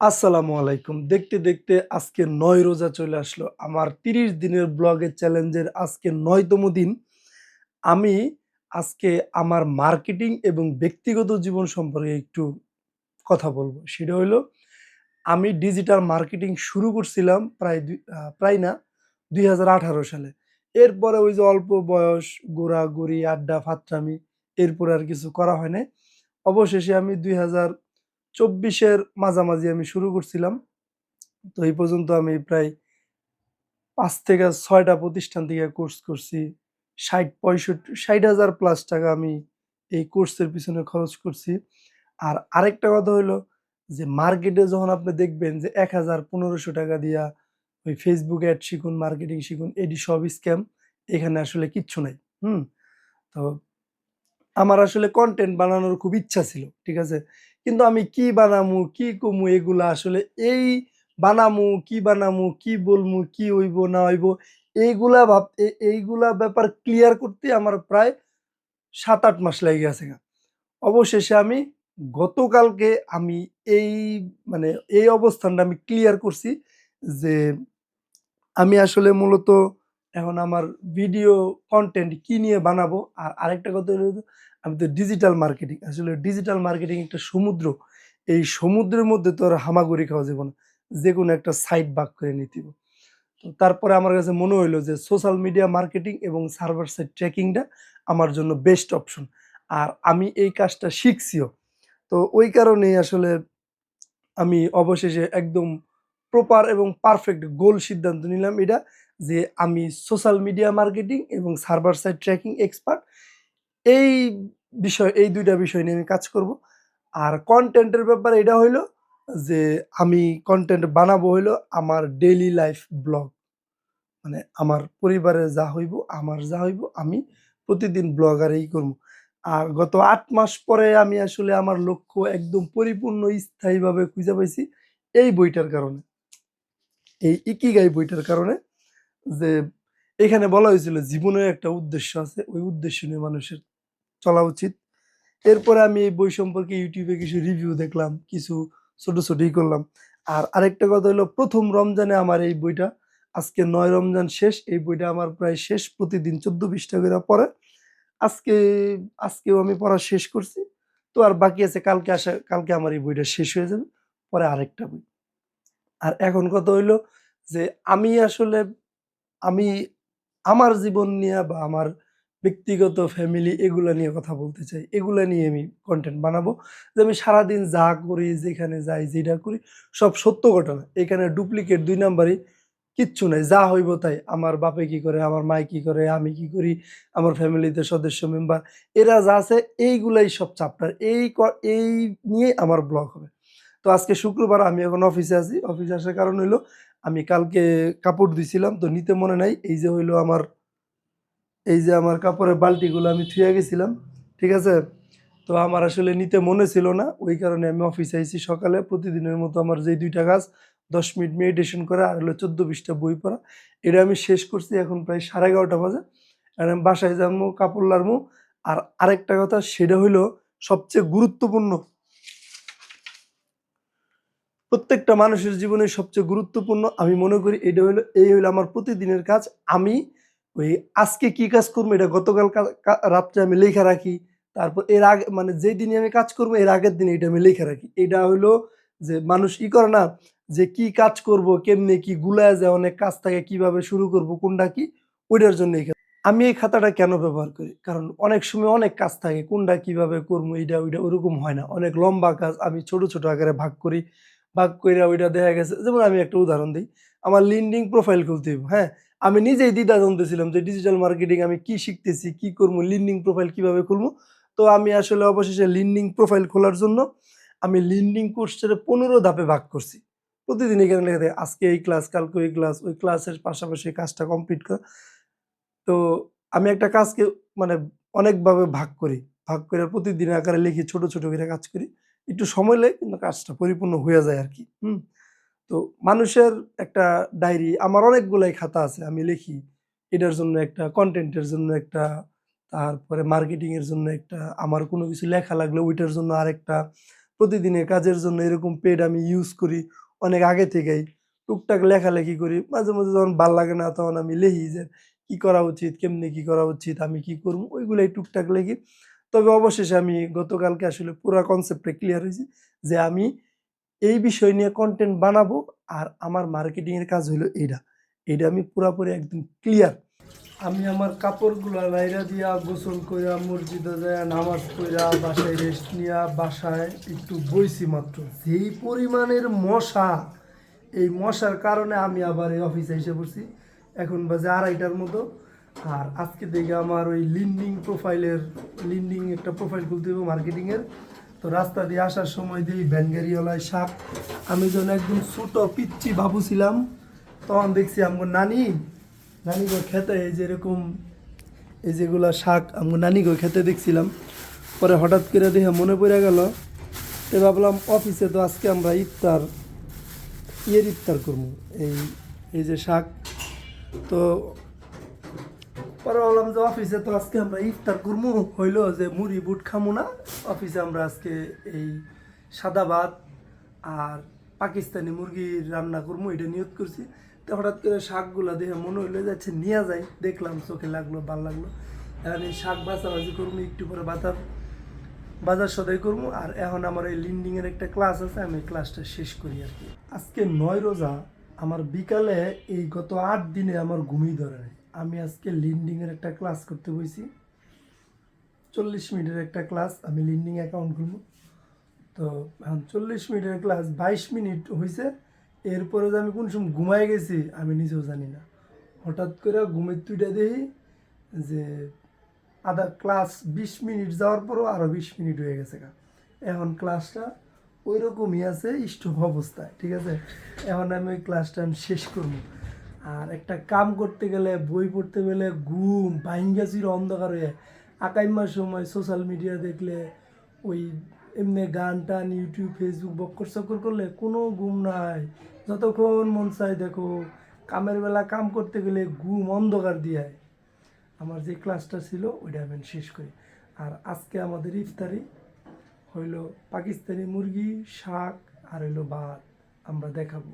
আসসালামু আলাইকুম। দেখতে, দেখতে আজকে ৯ রোজা চলে আসলো। আমার ৩০ দিনের ব্লগের চ্যালেঞ্জের আজকে ৯ তম দিন। আমি আজকে আমার মার্কেটিং এবং ব্যক্তিগত জীবন সম্পর্কে একটু কথা বলব। সেটা হইলো আমি ডিজিটাল মার্কেটিং শুরু করছিলাম প্রায় না ২০১৮ সালে। এরপরে ওই যে অল্প বয়স, ঘোরাঘুরি, আড্ডা, ফাত্রামি এরপরে আর কিছু করা হয় নাই। অবশেষে আমি ২০২৪ এর মাঝামাঝি আমি শুরু করছিলাম। তো এই পর্যন্ত আমি প্রায় ৫ থেকে ৬ টা প্রতিষ্ঠান থেকে কোর্স করছি। ৬০,০০০ প্লাস টাকা আমি এই কোর্সের পিছনে খরচ করছি। আর আরেকটা কথা হইলো যে মার্কেটে যখন আপনি দেখবেন যে ১,০০০ ৳১৫০০ দিয়া ওই Facebook এড শিখুন, মার্কেটিং শিখুন, এডি সব স্ক্যাম। এখানে আসলে কিচ্ছু নাই। হুম? তো আমার আসলে কনটেন্ট বানানোর খুব ইচ্ছা ছিল। ঠিক আছে? কিন্তু আমি কি বানামু, কি কমু এগুলা আসলে এই বানামু, কি বানামু, কি বলমু, কি হইব না হইব এইগুলা ব্যাপার ক্লিয়ার করতে আমার প্রায় ৭-৮ মাস লেগে গেছেগা। অবশেষে আমি গতকালকে আমি এই মানে এই অবস্থানটা আমি ক্লিয়ার করছি যে আমি আসলে মূলত এখন আমার ভিডিও কনটেন্ট কি নিয়ে বানাবো? আর আরেকটা কথা হলো যে, আমি তো ডিজিটাল মার্কেটিং। আসলে ডিজিটাল মার্কেটিং একটা সমুদ্র। এই সমুদ্রের মধ্যে তো আর হামাগুড়ি খাওয়া যাবে না। যেকোনো একটা সাইড বাক করে নিতে হবে। তো তারপরে আমার কাছে মনে হইলো যে সোশ্যাল মিডিয়া মার্কেটিং এবং সার্ভার সাইড ট্র্যাকিংটা আমার জন্য বেস্ট অপশন। আর আমি এই কাজটা শিখছিও। তো ওই কারণেই আসলে আমি অবশেষে একদম প্রপার এবং পারফেক্ট গোল সিদ্ধান্ত নিলাম এটা যে আমি সোশ্যাল মিডিয়া মার্কেটিং এবং সার্ভার সাইড ট্র্যাকিং এক্সপার্ট এই এই ২ টা বিষয় নিয়ে আমি কাজ করব। আর কনটেন্টের ব্যাপারে এটা হইলো যে আমি কনটেন্ট বানাবো হইলো আমার ডেইলি লাইফ ব্লগ। মানে আমার পরিবারে যা হইব, আমার যা হইব আমি প্রতিদিন ব্লগারেই করবো। আর গত ৮ মাস পরে আমি আসলে আমার লক্ষ্য একদম পরিপূর্ণ স্থায়ীভাবে খুঁজে পাইছি এই বইটার কারণে। এই ইকিগাই বইটার কারণে যে এখানে বলা হয়েছিল জীবনের একটা উদ্দেশ্য আছে। ওই উদ্দেশ্য নিয়ে মানুষের চলা উচিত। এরপরে আমি এই বই সম্পর্কে YouTube এ কিছু রিভিউ দেখলাম, কিছু ছোট, ছোট করলাম। আর আরেকটা কথা হলো ১ম রমজানে আমার এই বইটা, আজকে ৯ রমজান শেষ। এই বইটা আমার প্রায় শেষ প্রতিদিন ১৪ পৃষ্ঠা করে পড়া। আজকে আজকেও আমি পড়া শেষ করছি। তো আর বাকি আছে কালকে আমার এই বইটা শেষ হয়ে যাবে। পরে আরেকটা বই। আর এখন কথা হইলো যে আমি আসলে আমি আমার জীবন নিয়া বা আমার ব্যক্তিগত ফ্যামিলি এগুলা নিয়ে কথা বলতে চাই। এগুলা নিয়ে আমি কনটেন্ট বানাবো। যে আমি সারাদিন যা করি, যেখানে যাই, যেটা করি সব সত্য ঘটনা। এখানে ডুপ্লিকেট ২ নাম্বারি কিচ্ছু নাই। যা হইব তাই। আমার বাপে কি করে, আমার মাই কি করে, আমি কি করি, আমার ফ্যামিলিতে সদস্য মেম্বার এরা যা আছে এইগুলাই সব চ্যাপ্টার। এই নিয়ে আমার ব্লগ হবে। তো আজকে শুক্রবার আমি এখন অফিসে আছি। অফিসে আসার কারণ হইলো আমি কালকে কাপড় ধুইছিলাম তো নিতে মনে নাই। এই যে আমার কাপড়ের বালতিগুলো আমি থুইয়া গেছিলাম। ঠিক আছে? তো আমার আসলে নিতে মনে ছিল না। ওই কারণে আমি অফিসে আইছি সকালে। প্রতিদিনের মতো আমার যেই ২ টা কাজ ১০ মিনিট মেডিটেশন করা আর হলো ১৪ পৃষ্ঠা বই পড়া। এটা আমি শেষ করছি এখন প্রায় ১১:৩০ বাজে। এখন আমি বাসায় যামু, কাপড় লারমু। আর আরেকটা কথা সেটা হইলো সবচেয়ে গুরুত্বপূর্ণ প্রত্যেকটা মানুষের জীবনে সবচেয়ে গুরুত্বপূর্ণ আমি মনে করি এই হইলো আমার প্রতিদিনের কাজ। আমি ওই আজকে কি কাজ করবো এটা গতকাল রাত্রে আমি লেখা রাখি। তারপর এর আগে মানে যেই দিনই আমি কাজ করবো এর আগের দিন এটা আমি লেখা রাখি। এটা হইলো যে মানুষ করে না যে কি কাজ করব, কেমনে কি গুলায় যায় অনেক কাজ থাকে কিভাবে শুরু করব, কোনটা কি ওইটার জন্য এই আমি এই খাতাটা কেন ব্যবহার করি? কারণ অনেক সময় অনেক কাজ থাকে। কোনটা কিভাবে করবো এইটা ওইটা ওরকম হয় না। অনেক লম্বা কাজ আমি ছোট, ছোট আকারে ভাগ করি। ভাগ কইরা ওইটা দেখা গেছে যেমন আমি একটা উদাহরণ দেই। আমার লিঙ্কডিন প্রোফাইল খুলতে হইব, হ্যাঁ? আমি নিজেই দ্বিধাদ্বন্দ্বে ছিলাম যে ডিজিটাল মার্কেটিং আমি কি শিখতেছি, কি করবো, লিঙ্কডিন প্রোফাইল কিভাবে খুলবো? তো আমি আসলে অবশেষে লিঙ্কডিন প্রোফাইল খোলার জন্য আমি লিঙ্কডিন কোর্সটারে ১৫ ধাপে ভাগ করছি। প্রতিদিন এখানে লেখা থাকে আজকে এই ক্লাস, কালকে ওই ক্লাস, ওই ক্লাসের পাশাপাশি এই কাজটা কমপ্লিট করা। তো আমি একটা কাজকে মানে অনেকভাবে ভাগ করি। ভাগ করে প্রতিদিনের আকারে লিখি, ছোট, ছোট করে কাজ করি। একটু সময় লাগে কিন্তু কাজটা পরিপূর্ণ হয়ে যায় আরকি। হুম? তো মানুষের একটা ডায়েরি আমার অনেকগুলাই খাতা আছে। আমি লিখি। এটার জন্য একটা, কনটেন্টের জন্য একটা, তারপরে মার্কেটিং এর জন্য একটা, আমার কোনো কিছু লেখা লাগলে ওইটার জন্য আরেকটা। প্রতিদিনের কাজের জন্য এরকম পেড আমি ইউজ করি অনেক আগে থেকেই। টুকটাক লেখালেখি করি। মাঝে, মাঝে যখন ভাল লাগে না তখন আমি লিখি যে কি করা উচিত, কেমনে কি করা উচিত, আমি কি করব ওইগুলাই টুকটাক লিখি। তবে অবশেষে আমি গতকালকে আসলে পুরা কনসেপ্টটা ক্লিয়ার হইছি যে আমি এই বিষয় নিয়ে কনটেন্ট বানাবো আর আমার মার্কেটিং এর কাজ হইলো এইটা। এইটা আমি পুরাপুরি একদম ক্লিয়ার। আমি আমার কাপড়গুলা নাইরা দিয়া গোসল কইরা মসজিদে যাইয়া নামাজ পইড়া বাসায় রেস্ট নিয়া বাসায় একটু বইছি মাত্র। যেই পরিমাণের মশা, এই মশার কারণে আমি আবার এই অফিসে এসে পড়ছি। এখন বাজে 2:30টার মতো। আর আজকে দেখে আমার ওই লিন্ডিং একটা প্রোফাইল খুলতে হবে মার্কেটিংয়ের। তো রাস্তা দিয়ে আসার সময় দিই ভ্যানগাড়িওয়ালায় সাপ। আমি যখন একদম ছোট পিচ্চি বাবু ছিলাম তখন দেখছি আমার নানি গো খেতে এই যে এরকম এই যেগুলা শাক আমার নানি গো খেতে দেখছিলাম। পরে হঠাৎ করে দেখে মনে পড়ে গেল, তো ভাবলাম অফিসে তো আজকে আমরা ইফতার করবো এই এই যে শাক। তো পরে বললাম যে অফিসে তো আজকে আমরা ইফতার করবো, হইলো যে মুড়ি বুট খামো না, অফিসে আমরা আজকে এই সাদা ভাত আর পাকিস্তানি মুরগি রান্না করবো এটা নিয়ত করছি। তো হঠাৎ করে শাকগুলা দেখে মনে হইলো যাচ্ছে নিয়ে যাই, দেখলাম চোখে লাগলো ভাল লাগলো। এখন এই শাক বাছাবাছি করবো, একটু পরে বাজার সদাই করবো। আর এখন আমার এই লিন্ডিংয়ের একটা ক্লাস আছে, আমি ক্লাসটা শেষ করি আর কি। আজকে 9 রোজা, আমার বিকালে এই গত 8 দিনে আমার ঘুমিয়ে ধরে নাই। আমি আজকে লিন্ডিংয়ের একটা ক্লাস করতে বসি, 40 মিনিটের একটা ক্লাস। আমি লিন্ডিং অ্যাকাউন্ট খুলবো। তো এখন 40 মিনিটের ক্লাস 22 মিনিট হয়েছে। এরপরে যে আমি কোন সময় ঘুমাই গেছি আমি নিজেও জানি না। হঠাৎ করে ঘুমের তুইটা দেখি যে আধা ক্লাস 20 মিনিট যাওয়ার পরও আরও 20 মিনিট হয়ে গেছে। এখন ক্লাসটা ওই রকমই আছে, স্টপ অবস্থায়, ঠিক আছে। এখন আমি ওই ক্লাসটা শেষ করবো। আর একটা কাম করতে গেলে, বই পড়তে গেলে ঘুম ভাইঙ্গা চির অন্ধকার হয়ে আকাইমার সময় সোশ্যাল মিডিয়া দেখলে, ওই এমনি গান টান ইউটিউব ফেসবুক বক্কর চক্কর করলে কোনো ঘুম নাই। যতক্ষণ মন চায় দেখো, কামের বেলা কাম করতে গেলে ঘুম অন্ধকার দিয়ে। আমার যে ক্লাসটা ছিল ওইটা আমি শেষ করি। আর আজকে আমাদের ইফতারি হইলো পাকিস্তানি মুরগি, শাক আর হইলো ভাত আমরা দেখাবো।